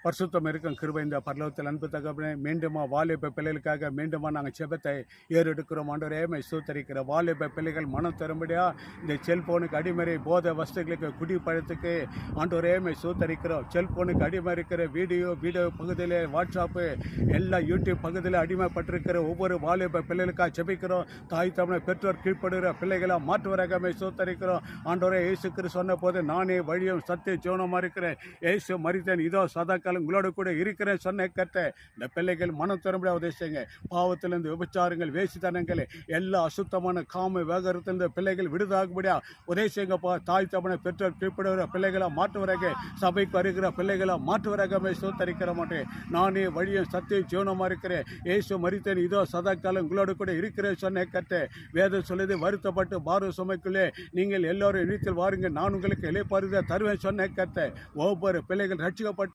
பரிசுத்தம் இருக்கும் கிருபை இந்த பரலோகத்தில் அன்பு தகப்பனே, மீண்டுமா வாலிப பிள்ளைகளுக்காக மீண்டுமா நாங்கள் செபத்தை ஏறெடுக்கிறோம். ஆண்டவரே மை சூத்தரிக்கிற வாலிப பிள்ளைகள் மனம் தரும்படியா இந்த செல்போனுக்கு அடிமறை போதை வஸ்துகளுக்கு குடிப்பழத்துக்கு ஆண்டவரே மை சூத்தரிக்கிறோம். செல்போனுக்கு அடிமை இருக்கிற வீடியோ பகுதியில் வாட்ஸ்அப்பு எல்லா யூடியூப் பகுதியில் அடிமைப்பட்டிருக்கிற ஒவ்வொரு வாலிப பிள்ளைகளுக்காக செபிக்கிறோம். தாய் தமிழ் பெற்றோர் கீழ்ப்படுகிற பிள்ளைகளை மாற்றுவராக மை சூத்தரிக்கிறோம். ஆண்டவரே இயேசு கிறிஸ்து சொன்ன போது நானே வழியும் சத்திய ஜீவனமாக இருக்கிறேன், இயேசு மரித்தேன், இதோ சதாக்காலம் உங்களோட கூட இருக்கிறேன் சொன்ன கத்த இந்த பிள்ளைகள் மனம் தரும்படியா உதவி செய்யுங்க. பாவத்திலிருந்து விபச்சாரங்கள் வேசித்தனங்கள் எல்லா அசுத்தமான காம வேகத்திலிருந்து பிள்ளைகள் விடுதாகும்படியா உதவி செய்யுங்கப்பா. தாய் தமனை பெற்றோர் கீழ்ப்படுகிற பிள்ளைகளை மாற்றுவராக, சபைக்கு வருகிற பிள்ளைகளை மாற்றுவராக சோத்தரிக்கிற மாட்டேன். நானே வழியும் சத்திய ஜீவனமாக இருக்கிறேன், இயேசு மரித்தேன், இதோ சதாக்காலம் உங்களோட கூட இருக்கிறேன் சொன்ன கத்த வேதம் சொல்லுது. வருத்தப்பட்டு பாரம் சுமைக்குள்ளே நீங்கள் எல்லோரும் இழுத்தில் வாருங்க, நான் உங்களுக்கு இளைப்பாறுதலை தருவேன் சொன்ன கத்த ஒவ்வொரு பிள்ளைகள் ரட்சிக்கப்பட்டு